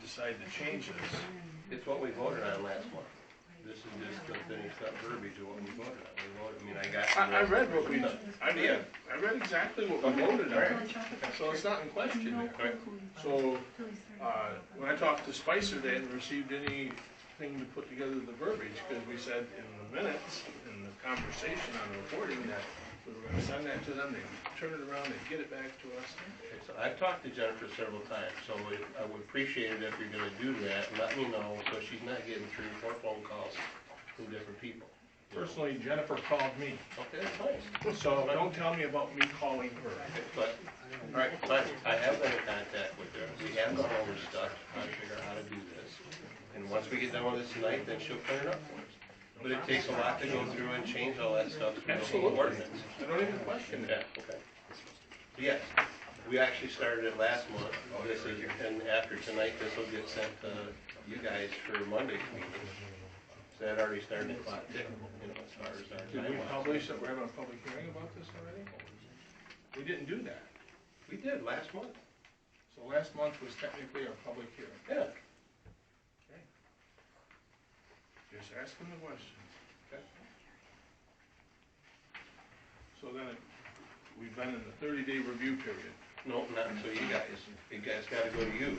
decide to change this. It's what we voted on last month. This is just the finished up verbiage of what we voted on. We voted, I mean, I read what we, I read exactly what we voted on, so it's not in question there. Right. So, when I talked to Spicer, they hadn't received anything to put together the verbiage, because we said in the minutes, in the conversation on the recording, that we were gonna send that to them, they'd turn it around, they'd get it back to us. Okay, so I've talked to Jennifer several times, so I would appreciate it if you're gonna do that, let me know, so she's not getting 3 or 4 phone calls from different people. Personally, Jennifer called me, Okay, that's fine. so don't tell me about me calling her. But, alright, fine, I have been in contact with her, we have gone over stuff, trying to figure out how to do this. And once we get done with this tonight, then she'll clear it up for us. But it takes a lot to go through and change all that stuff through the whole ordinance. I don't even question that. Yeah, okay. Yes, we actually started it last month, this is, and after tonight, this will get sent to you guys for Monday's meeting. So that already started the clock ticking, you know, as far as our Did we timeline. publish that we're having a public hearing about this already? We didn't do that. We did last month. So last month was technically our public hearing. Yeah. Okay. Just asking the question. Okay. So then, we've been in the 30-day review period. No, not until you guys. You guys gotta go to you.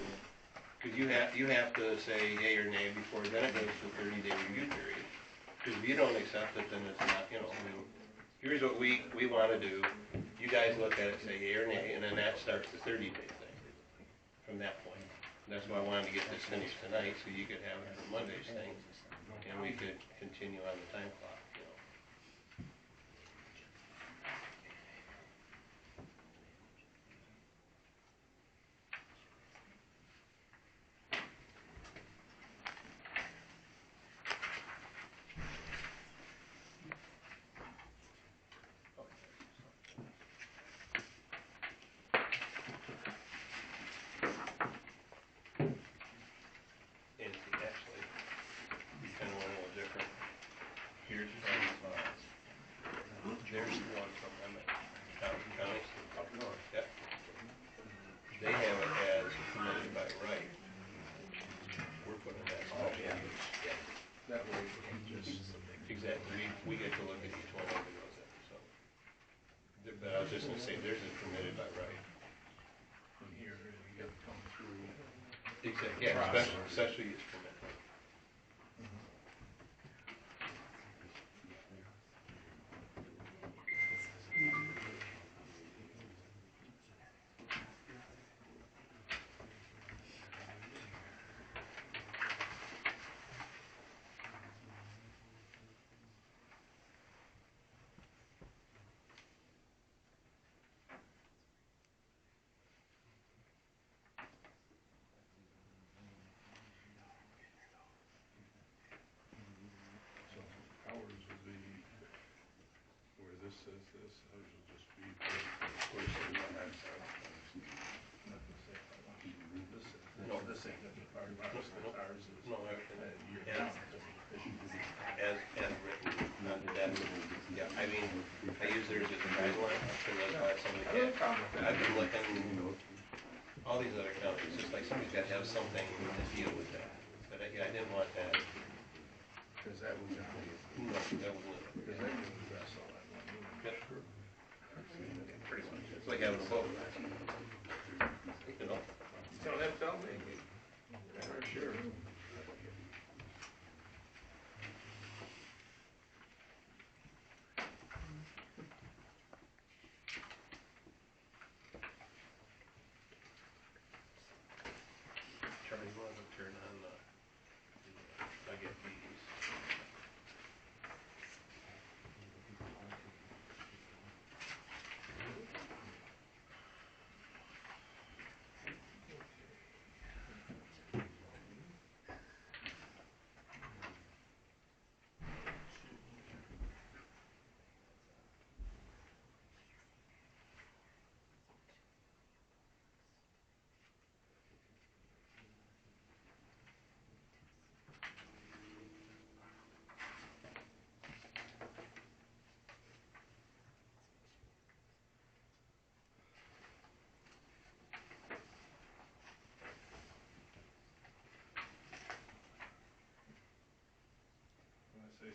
Cause you have to say yea or nay before then it goes to the 30-day review period. Cause if you don't accept it, then it's not, you know, I mean, here's what we wanna do. You guys look at it, say yea or nay, and then that starts the 30-day thing from that point. And that's why I wanted to get this finished tonight, so you could have it for Monday's thing, and we could continue on the time clock, you know. And actually, we kind of went a little different. Here's from, there's the one from Fountain County. Up north. Yep. They have it as permitted by right. We're putting it as special use. Yeah. That way we can just... Exactly. We get to look at each one as it goes in, so. But I was just gonna say, theirs is permitted by right. In here, you got to come through. Exactly. Yeah, special use permit. So ours will be, where this says this, ours will just be... Where's the one I'm sorry? Not the same. This is, No. this ain't gonna be part of ours. Nope. Ours is... No, everything. Your As- town doesn't issue. As written, not that. Yeah, I mean, I use theirs as a guideline, because that's why somebody I don't have a can't. problem with that. I've been looking, all these other counties, it's just like somebody's gotta have something to deal with that. But I didn't want that. Because that was gonna be... No, that wasn't it. Because that can address all that one. Yep. Yeah, pretty much. It's like having a boat. You know? You don't have to tell me. For sure. Charlie, you want to turn on the, I get these.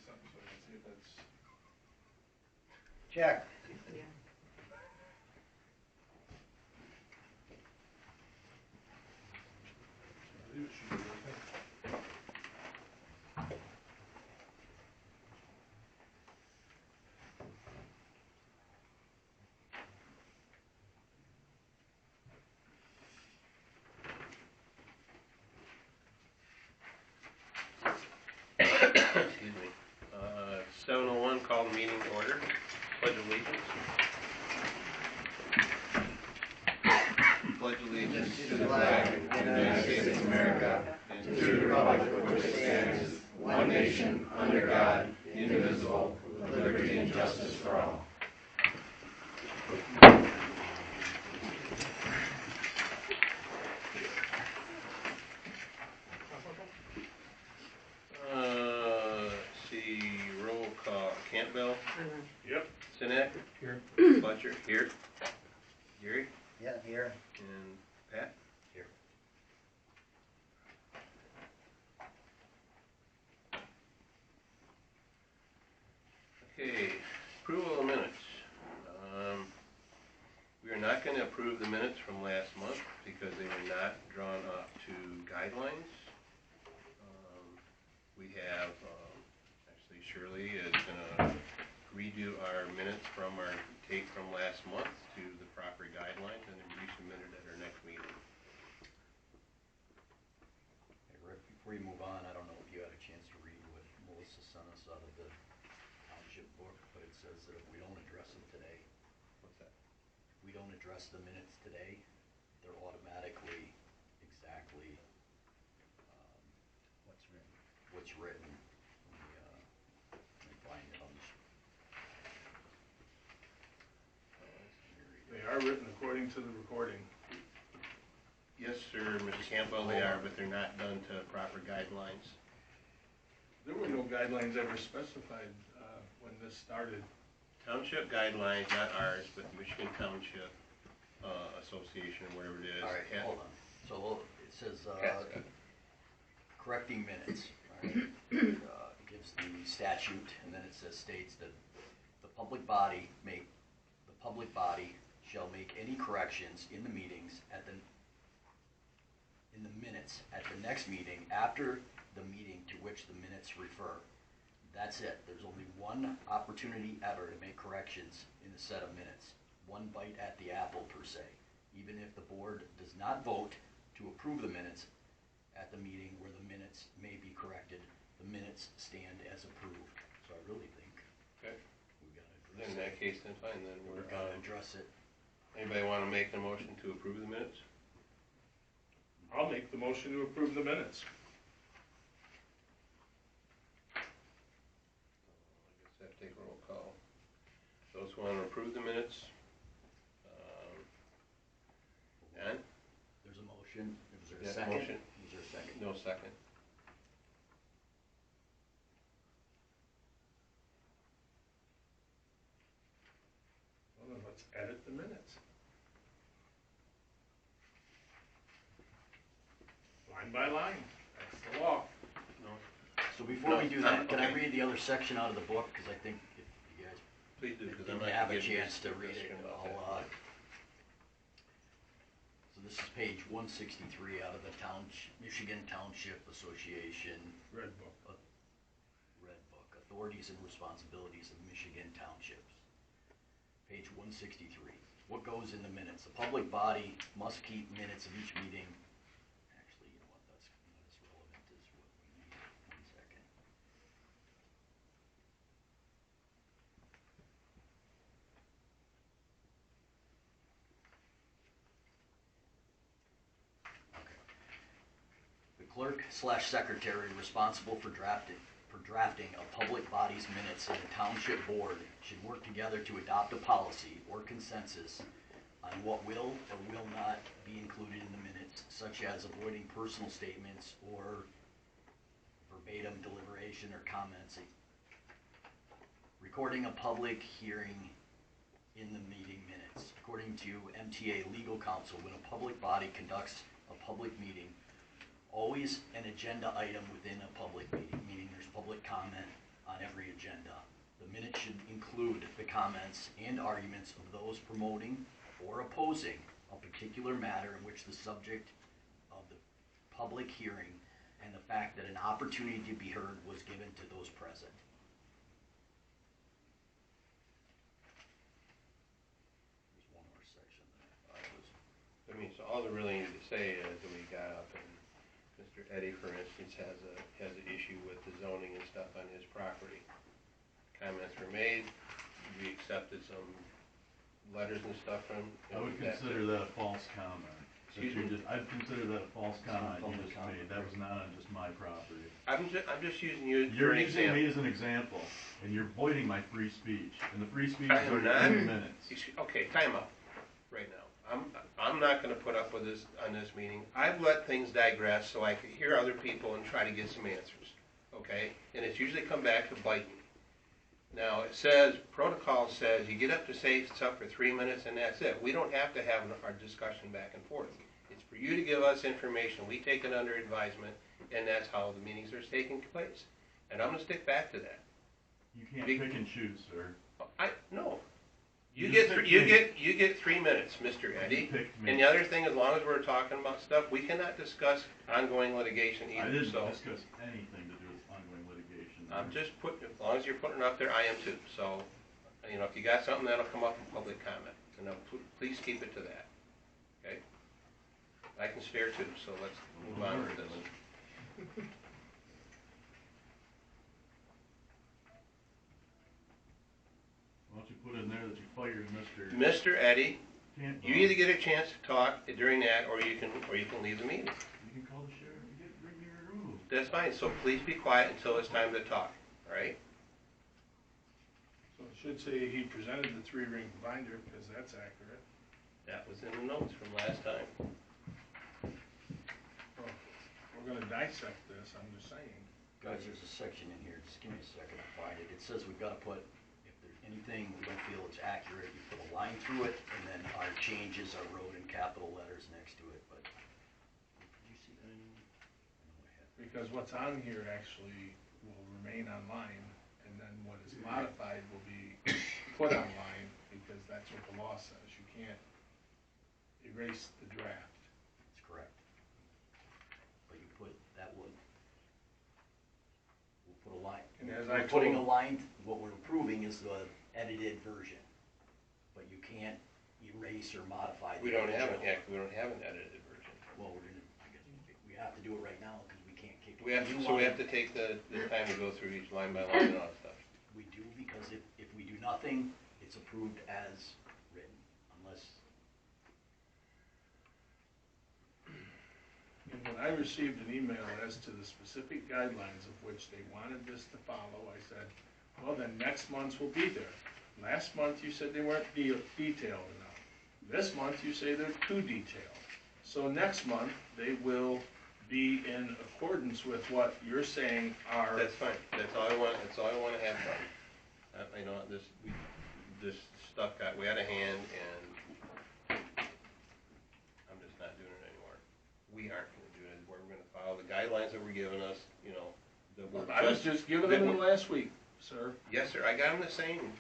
something so I can see if that's. Check. Yeah. I believe it should be okay. Excuse me. 7:01, call the meeting to order. Pledge allegiance. Pledge allegiance To the flag of the United States of America, and to the republic for which it stands, one nation, under God, indivisible, with liberty and justice for all. Let's see, roll call. Campbell, Yep. Sinek, Here. Fletcher, here. Gary, Yeah, here. and Pat. Here. Okay, approval of the minutes. We are not going to approve the minutes from last month because they were not drawn up to guidelines. We have, actually Shirley is going to redo our minutes from our take from last month to the proper guidelines and then resubmit it at our next meeting. Hey Rick, before you move on, I don't know if you had a chance to read what Melissa sent us out of the township book, but it says that if we don't address them today, What's that? if we don't address the minutes today, they're automatically exactly What's written? what's written. Let me find it on this. They are written according to the recording. Yes, sir, Mr. Campbell, they are, but they're not done to proper guidelines. There were no guidelines ever specified when this started. Township guidelines, not ours, but Michigan Township Association, whatever it is. All right, Yeah. hold on. So it says, Pat's got it. correcting minutes, all right? It gives the statute, and then it states that the public body shall make any corrections in the minutes at the next meeting after the meeting to which the minutes refer. That's it. There's only one opportunity ever to make corrections in a set of minutes. One bite at the apple, per se. Even if the board does not vote to approve the minutes at the meeting where the minutes may be corrected, the minutes stand as approved. So I really think Okay. we gotta In address that it. case, then fine, then We we're, gotta address it. anybody want to make the motion to approve the minutes? I'll make the motion to approve the minutes. I guess I have to take a roll call. Those who want to approve the minutes, Dan? There's a motion. Is there a Yeah, second? motion. Is there a second? No second. Well, then let's edit the minutes. Line by line. That's the law. No. So before we do No, that, can I okay. read the other section out of the book? Because I think if you guys Please do, because I'm didn't not have a going to chance to read it, so this is page 163 out of the Michigan Township Association Red book. Red Book, Authorities and Responsibilities of Michigan Townships. Page 163. What goes in the minutes? The public body must keep minutes of each meeting. Actually, you know what? That's not as relevant as what we need. 1 second. Okay. The clerk/secretary responsible for drafting a public body's minutes in the township board should work together to adopt a policy or consensus on what will or will not be included in the minutes, such as avoiding personal statements or verbatim deliberation or comments. Recording a public hearing in the meeting minutes. According to MTA legal counsel, when a public body conducts a public meeting, always an agenda item within a public meeting, meaning there's public comment on every agenda. The minutes should include the comments and arguments of those promoting or opposing a particular matter in which the subject of the public hearing and the fact that an opportunity to be heard was given to those present. There's one more section that I mean, so all I really needed to say is that we got up and Mr. Eddie, for instance, has an issue with the zoning and stuff on his property. Comments were made, we accepted some letters and stuff from. I would consider that a false comment. I'd consider that a false comment you just made. That was not on just my property. I'm just using you for You're an using example. me as an example, and you're voiding my free speech. And the free speech I is am already not. in the minutes. Okay, time out right now. I'm not gonna put up with this on this meeting. I've let things digress so I could hear other people and try to get some answers, okay? And it's usually come back to bite me. Now, it says, protocol says you get up to say stuff for 3 minutes and that's it. We don't have to have our discussion back and forth. It's for you to give us information. We take it under advisement, and that's how the meetings are taking place. And I'm gonna stick back to that. You can't pick and choose, sir. No. You You just picked me. get 3 minutes, Mr. Eddie. You picked me. And the other thing, as long as we're talking about stuff, we cannot discuss ongoing litigation I either, didn't so. discuss anything to do with ongoing litigation. I'm just putting, as long as you're putting it up there, I am too. So, you know, if you got something, that'll come up in public comment. And please keep it to that, okay? I can spare two, so let's move on with this. Why don't you put in there that you fired Mr. Mr. Eddie, Campbell. you either get a chance to talk during that, or you can leave the meeting. You can call the sheriff and bring me removed. That's fine, so please be quiet until it's time to talk, all right? So it should say he presented the 3-ring binder, because that's accurate. That was in the notes from last time. Well, we're gonna dissect this, I'm just saying. Guys, there's a section in here, just give me a second to find it. It says we've gotta put, if there's anything we don't feel is accurate, you put a line through it, and then our changes are wrote in capital letters next to it, but. Did you see that anywhere? I know I had. Because what's on here actually will remain online, and then what is modified will be put online, because that's what the law says. You can't erase the draft. That's correct. But you put that one, we'll put a line. And as We're I putting a told- line, what we're approving is the edited version, but you can't erase or modify the We don't have original. we don't have an edited version. Well, we're gonna, I guess, we have to do it right now, because we can't kick. We have a to, new so we line. have to take the time to go through each line by line and all that stuff. We do, because if we do nothing, it's approved as written, unless, And when I received an email as to the specific guidelines of which they wanted this to follow, I said, well, then next month's will be there. Last month you said they weren't detailed enough. This month you say they're too detailed. So next month, they will be in accordance with what you're saying are. That's fine, that's all I want to have done. You know, this stuff got way out of hand, and I'm just not doing it anymore. We aren't gonna do it anymore, we're gonna follow the guidelines that were given us, you know, that were I was just giving them the last week, sir. Yes, sir, I got them the same.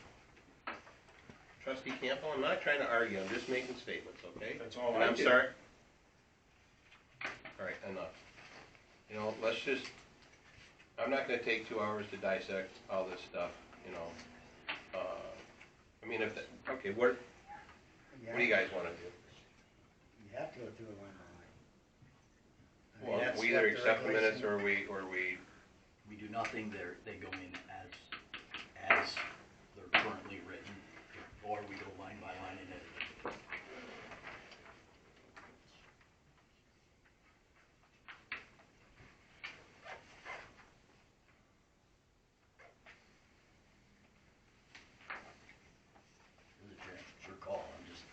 Trustee Campbell, I'm not trying to argue, I'm just making statements, okay? That's all And I I'm did. sorry. All right, enough. You know, let's just, I'm not gonna take 2 hours to dissect all this stuff, you know. I mean, okay, what do you guys wanna do? You have to go through a line by line. I mean, Well, that's we either what the accept the minutes regulation- or we, we do nothing, they go in as they're currently written, or we go line by line and edit it. It's your call, I'm just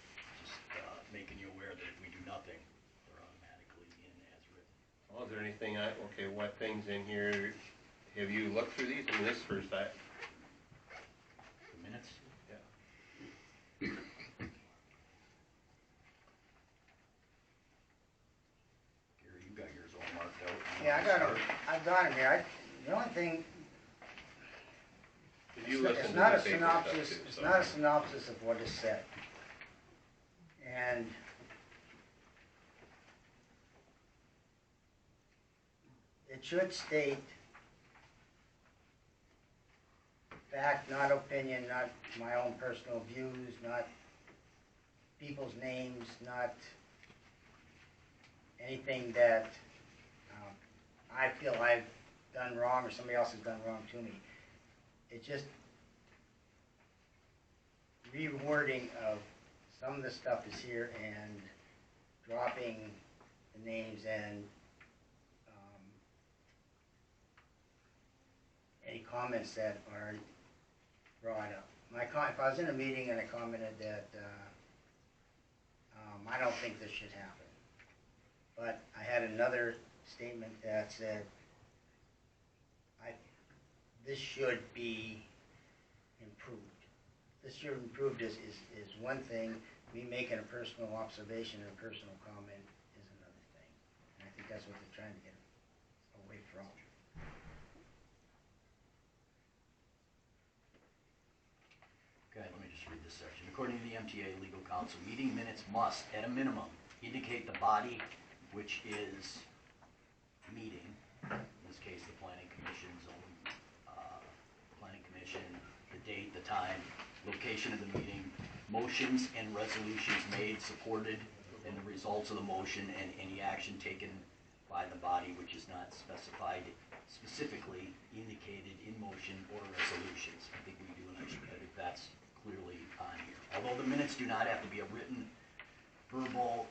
making you aware that if we do nothing, they're automatically in as written. well, is there anything okay, what things in here, have you looked through these? I mean, this first, The minutes? yeah. Gary, you got yours all marked out. Yeah, I've got them here. The only thing, Did you listen It's to not the a paper synopsis, stuff too, it's so- not a synopsis of what is said. And it should state fact, not opinion, not my own personal views, not people's names, not anything that I feel I've done wrong or somebody else has done wrong to me. It's just rewording of some of the stuff is here and dropping the names and any comments that are brought up. If I was in a meeting and I commented that I don't think this should happen, but I had another statement that said this should be improved. This should be improved is one thing. Me making a personal observation and a personal comment is another thing. And I think that's what they're trying to get away from. Okay, let me just read this section. According to the MTA legal counsel, meeting minutes must, at a minimum, indicate the body which is meeting, in this case, the planning commission, planning commission, the date, the time, location of the meeting, motions and resolutions made, supported, and the results of the motion, and any action taken by the body which is not specified specifically indicated in motion or resolutions. I think we do a nice job if that's clearly on here. Although the minutes do not have to be a written, verbal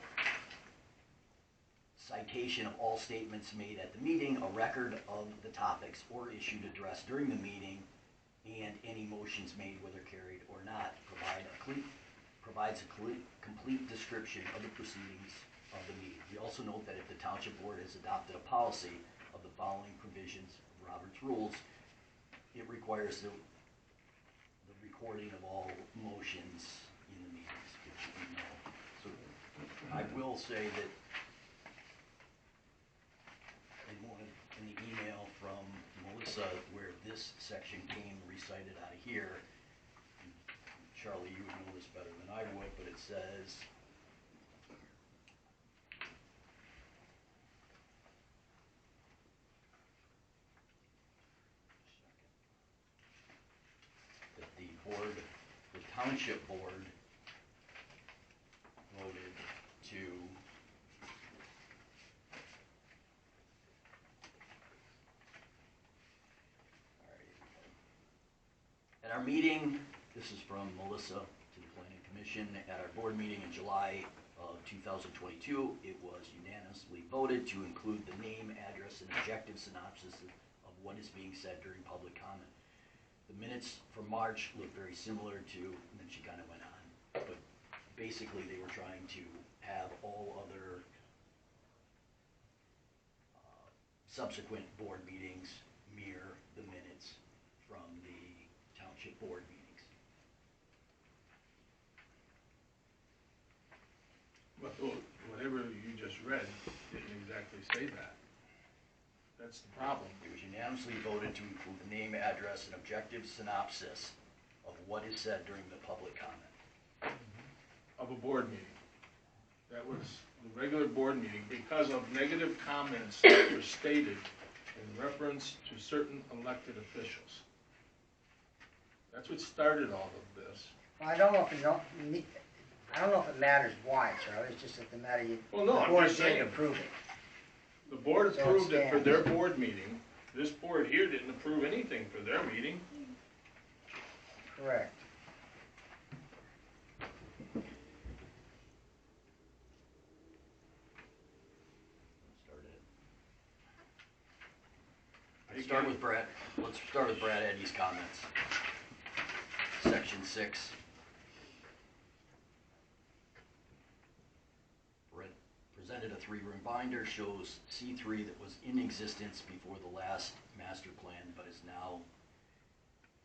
citation of all statements made at the meeting, a record of the topics or issue addressed during the meeting, and any motions made, whether carried or not, provides a complete description of the proceedings of the meeting. We also note that if the township board has adopted a policy of the following provisions of Robert's Rules, it requires the recording of all motions in the meetings, which we know. So I will say that in the email from Melissa, where this section came recited out of here, Charlie, you would know this better than I would, but it says, that the township board voted to at our meeting, this is from Melissa to the Planning Commission, at our board meeting in July of 2022, it was unanimously voted to include the name, address, and objective synopsis of what is being said during public comment. The minutes from March look very similar to, and then she kind of went on, but basically they were trying to have all other subsequent board meetings mirror the minutes from the township board meetings. But whatever you just read didn't exactly say that. That's the problem. It was unanimously voted to include the name, address, and objective synopsis of what is said during the public comment. Of a board meeting. That was the regular board meeting because of negative comments that were stated in reference to certain elected officials. That's what started all of this. Well, I don't know if it matters why, Charlie. It's just that the matter Well, no, the I'm board just didn't saying. approve it. The board So it approved it for stands. their board meeting. This board here didn't approve anything for their meeting. Correct. Let's start with Brad. Let's start with Brad Eddy's comments. Section 6. Presented a 3-room binder, shows C3 that was in existence before the last master plan, but is now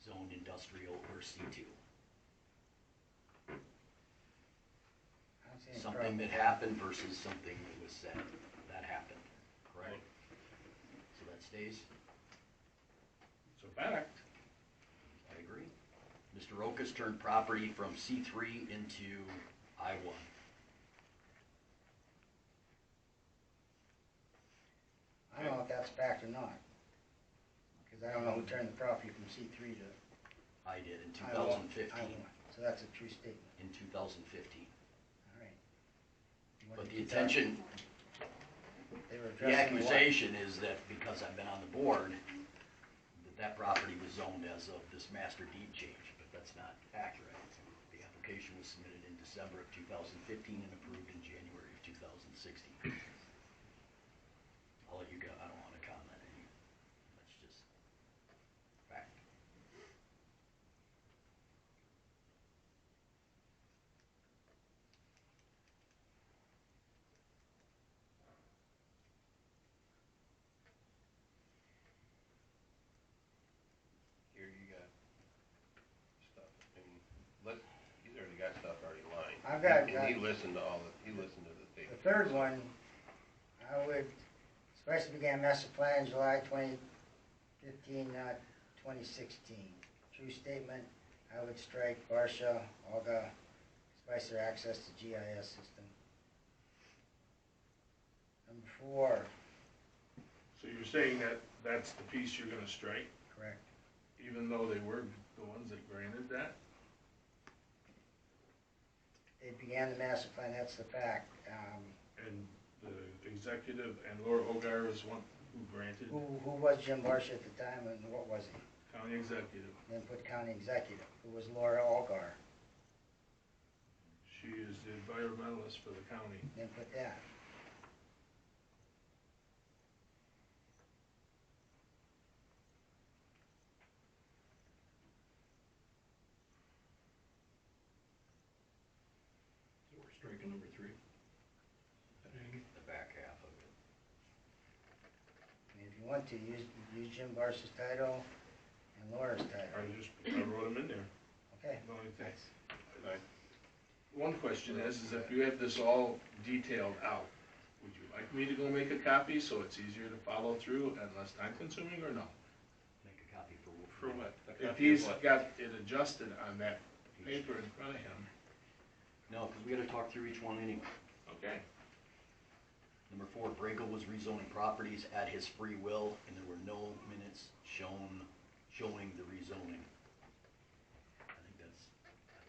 zoned industrial or C2. I don't see any Something problem. that happened versus something that was said. That happened, correct? So that stays? It's a fact. I agree. Rokas turned property from C3 into I1. I don't know if that's fact or not, because I don't know who turned the property from C3 to I did in I1. 2015. So that's a true statement, In 2015. all right. What But did the you tell them? intention, They were the addressing what? accusation is that because I've been on the board, that property was zoned as of this master deed change, but that's not accurate. The application was submitted in December of 2015 and approved in January of 2016. I'll let you go, I don't want to comment any, that's just fact. Here you got stuff, and he's already got stuff already lined. I've got- And he listened to he listened to the tape. The third one, I would, Spicer began master plan July 2015, not 2016. True statement, I would strike Barsha, Olga, Spicer access to GIS system. Number 4, So you're saying that that's the piece you're gonna strike, correct. even though they were the ones that granted that? They began the master plan, that's the fact. And the executive and Laura Ogar is one who granted, Who was Jim Barsha at the time and what was he? county executive. Then put county executive, who was Laura Algar, She is the environmentalist for the county. then put that. So we're striking number 3. The back half of it. And if you want to, use Jim Barsha's title and Laura's title. I wrote them in there. Okay. The only thing. Right. One question is if you have this all detailed out, would you like me to go make a copy so it's easier to follow through and less time consuming, or no? Make a copy for For what? A If copy of he's what? got it adjusted on that paper in front of him, No, because we gotta talk through each one anyway. okay. Number 4, Bragle was rezoning properties at his free will, and there were no minutes showing the rezoning. I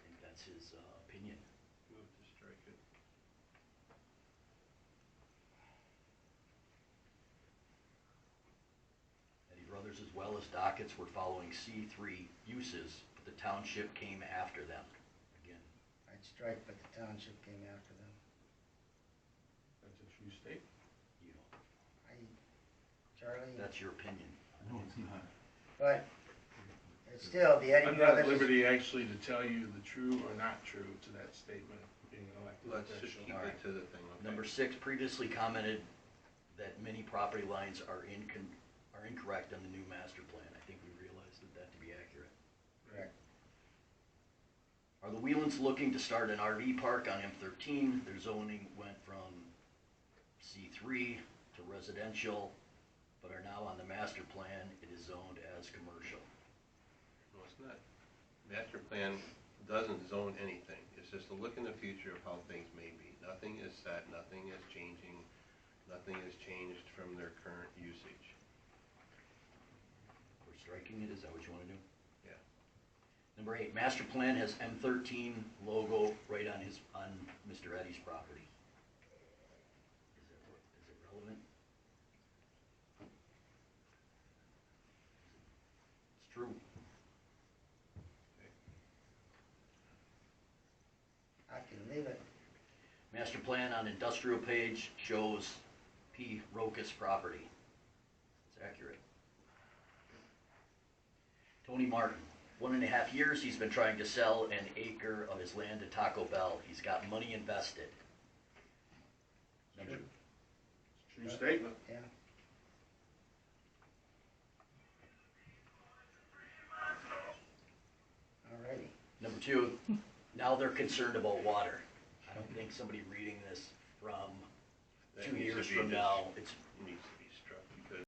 think that's his opinion. Move to strike it. Eddie Brothers as well as dockets were following C3 uses, but the township came after them. Again, I'd strike, but the township came after them. That's a true statement. you know, Charlie, that's your opinion. No, it's not. but it's still, the Eddie I'm not at Brothers, liberty actually to tell you the true or not true to that statement, being an elected Let's just official. keep All it right. to the thing, okay? Number 6, previously commented that many property lines are incorrect on the new master plan. I think we realized that to be accurate. correct. Are the Whelans looking to start an RV park on M13? Their zoning went from C3 to residential, but are now on the master plan. It is zoned as commercial. No, it's not. Master plan doesn't zone anything. It's just a look in the future of how things may be. Nothing is set, nothing is changing, nothing is changed from their current usage. We're striking it, is that what you want to do? Yeah. Number 8, master plan has M13 logo right on Mr. Eddie's property. Is it relevant? It's true. I can leave it. Master plan on industrial page shows P. Rokas property. It's accurate. Tony Martin, 1.5 years he's been trying to sell an acre of his land to Taco Bell. He's got money invested. Number, True statement. Yeah. Alrighty. number 2, now they're concerned about water. I don't think somebody reading this from That 2 needs to years be from just- now, it's Needs to